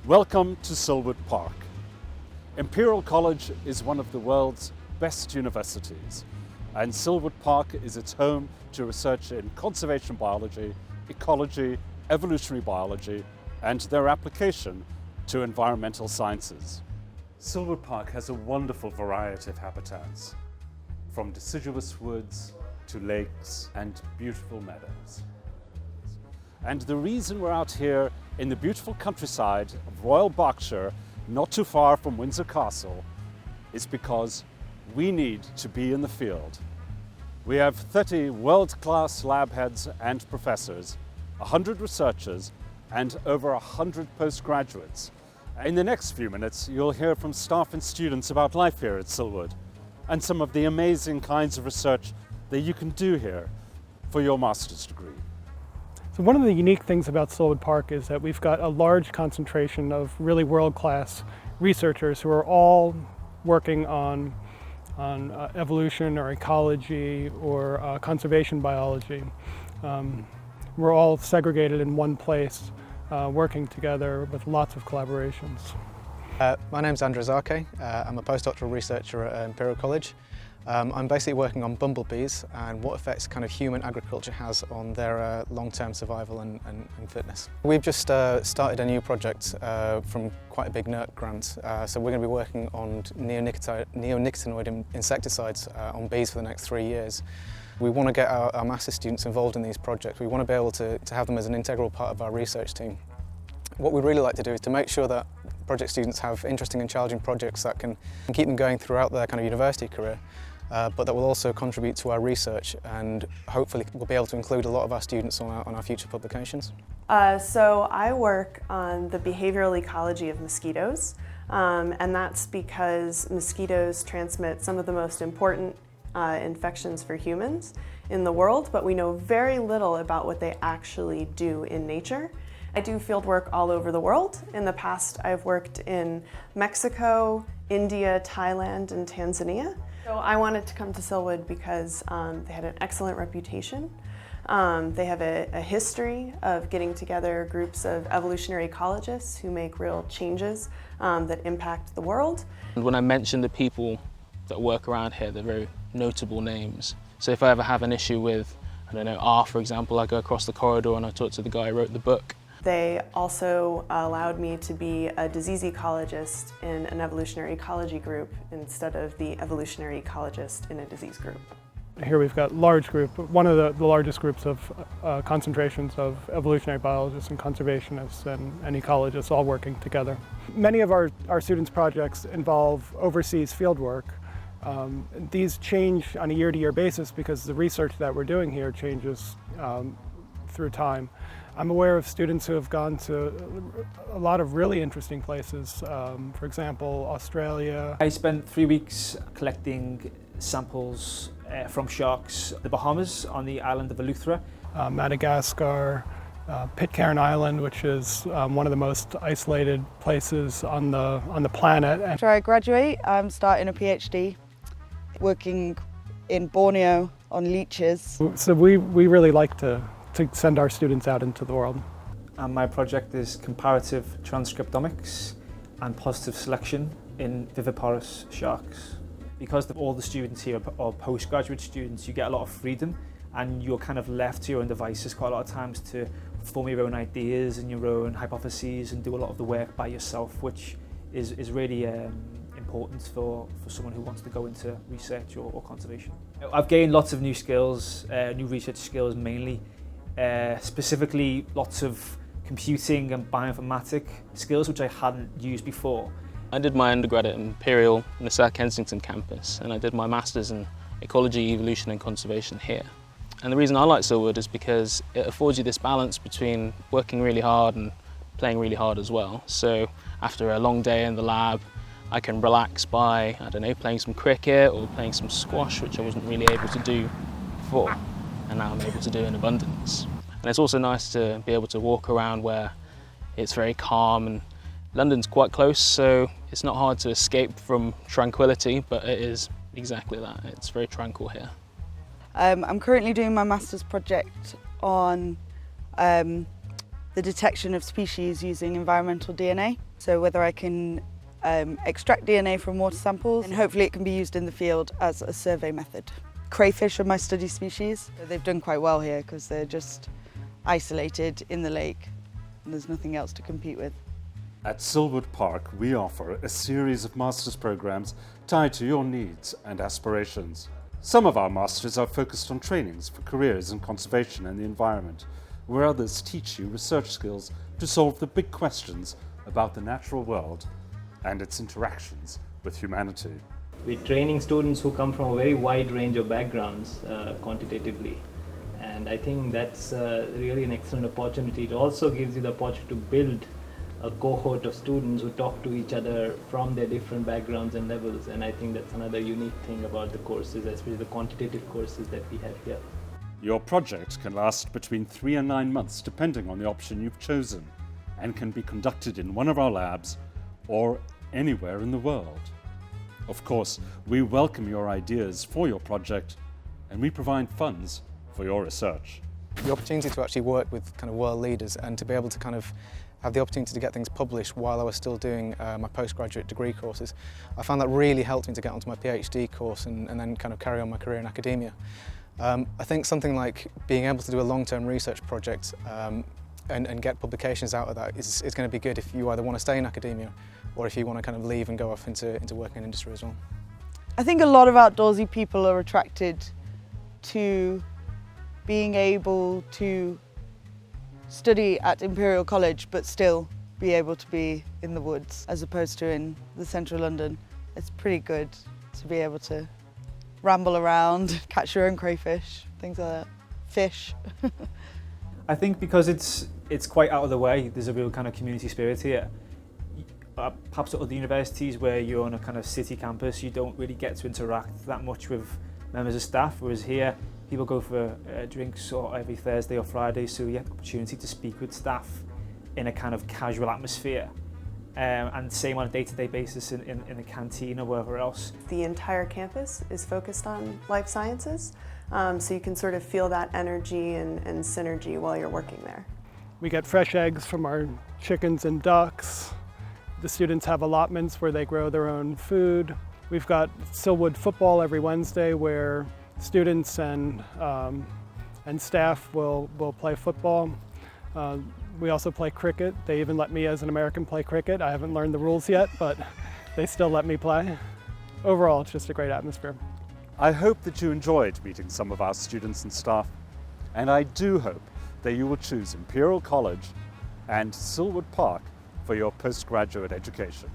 Welcome to Silwood Park. Imperial College is one of the world's best universities, and Silwood Park is its home to research in conservation biology, ecology, evolutionary biology, and their application to environmental sciences. Silwood Park has a wonderful variety of habitats, from deciduous woods to lakes and beautiful meadows. And the reason we're out here in the beautiful countryside of Royal Berkshire, not too far from Windsor Castle, is because we need to be in the field. We have 30 world-class lab heads and professors, 100 researchers, and over 100 postgraduates. In the next few minutes, you'll hear from staff and students about life here at Silwood and some of the amazing kinds of research that you can do here for your master's degree. So one of the unique things about Silwood Park is that we've got a large concentration of really world-class researchers who are all working on evolution or ecology or conservation biology. We're all segregated in one place, working together with lots of collaborations. My name's Andrew Zake. I'm a postdoctoral researcher at Imperial College. I'm basically working on bumblebees and what effects kind of human agriculture has on their long-term survival and fitness. We've just started a new project from quite a big NERC grant, so we're going to be working on neonicotinoid insecticides on bees for the next 3 years. We want to get our master's students involved in these projects. We want to be able to have them as an integral part of our research team. What we'd really like to do is to make sure that project students have interesting and challenging projects that can keep them going throughout their kind of university career, but that will also contribute to our research, and hopefully we'll be able to include a lot of our students on our future publications. So I work on the behavioral ecology of mosquitoes, and that's because mosquitoes transmit some of the most important infections for humans in the world, but we know very little about what they actually do in nature. I do field work all over the world. In the past, I've worked in Mexico, India, Thailand, and Tanzania. So I wanted to come to Silwood because they had an excellent reputation. They have a history of getting together groups of evolutionary ecologists who make real changes that impact the world. And when I mention the people that work around here, they're very notable names. So if I ever have an issue with, I don't know, R, for example, I go across the corridor and I talk to the guy who wrote the book. They also allowed me to be a disease ecologist in an evolutionary ecology group instead of the evolutionary ecologist in a disease group. Here we've got large group, one of the largest groups of concentrations of evolutionary biologists and conservationists and ecologists all working together. Many of our students' projects involve overseas field work. These change on a year-to-year basis because the research that we're doing here changes through time. I'm aware of students who have gone to a lot of really interesting places, for example, Australia. I spent 3 weeks collecting samples from sharks, the Bahamas on the island of Eleuthera. Madagascar, Pitcairn Island, which is one of the most isolated places on the planet. After I graduate, I'm starting a PhD, working in Borneo on leeches. So we really like to send our students out into the world. And my project is comparative transcriptomics and positive selection in viviparous sharks. Because all the students here are postgraduate students, you get a lot of freedom and you're kind of left to your own devices quite a lot of times to form your own ideas and your own hypotheses and do a lot of the work by yourself, which is really important for someone who wants to go into research or conservation. I've gained lots of new skills, new research skills mainly. Specifically lots of computing and bioinformatic skills which I hadn't used before. I did my undergrad at Imperial in the South Kensington campus, and I did my master's in ecology, evolution and conservation here. And the reason I like Silwood is because it affords you this balance between working really hard and playing really hard as well. So after a long day in the lab, I can relax by, I don't know, playing some cricket or playing some squash, which I wasn't really able to do before. And now I'm able to do in abundance. And it's also nice to be able to walk around where it's very calm, and London's quite close, so it's not hard to escape from tranquility, but it is exactly that. It's very tranquil here. I'm currently doing my master's project on the the detection of species using environmental DNA. So whether I can extract DNA from water samples, and hopefully it can be used in the field as a survey method. Crayfish are my study species. They've done quite well here because they're just isolated in the lake and there's nothing else to compete with. At Silwood Park, we offer a series of master's programs tied to your needs and aspirations. Some of our masters are focused on trainings for careers in conservation and the environment, where others teach you research skills to solve the big questions about the natural world and its interactions with humanity. We're training students who come from a very wide range of backgrounds quantitatively, and I think that's really an excellent opportunity. It also gives you the opportunity to build a cohort of students who talk to each other from their different backgrounds and levels, and I think that's another unique thing about the courses, especially the quantitative courses that we have here. Your project can last between 3 and 9 months depending on the option you've chosen, and can be conducted in one of our labs or anywhere in the world. Of course, we welcome your ideas for your project, and we provide funds for your research. The opportunity to actually work with kind of world leaders and to be able to kind of have the opportunity to get things published while I was still doing my postgraduate degree courses, I found that really helped me to get onto my PhD course and then kind of carry on my career in academia. I think something like being able to do a long-term research project and get publications out of that is going to be good if you either want to stay in academia or if you want to kind of leave and go off into working in industry as well. I think a lot of outdoorsy people are attracted to being able to study at Imperial College but still be able to be in the woods as opposed to in the central London. It's pretty good to be able to ramble around, catch your own crayfish, things like that. Fish. I think because it's quite out of the way, there's a real kind of community spirit here. Perhaps at other universities where you're on a kind of city campus, you don't really get to interact that much with members of staff, whereas here people go for drinks every Thursday or Friday, so you get the opportunity to speak with staff in a kind of casual atmosphere. And same on a day-to-day basis in the canteen or wherever else. The entire campus is focused on life sciences, so you can sort of feel that energy and synergy while you're working there. We get fresh eggs from our chickens and ducks. The students have allotments where they grow their own food. We've got Silwood football every Wednesday where students and staff will play football. We also play cricket. They even let me as an American play cricket. I haven't learned the rules yet, but they still let me play. Overall, it's just a great atmosphere. I hope that you enjoyed meeting some of our students and staff, and I do hope that you will choose Imperial College and Silwood Park for your postgraduate education.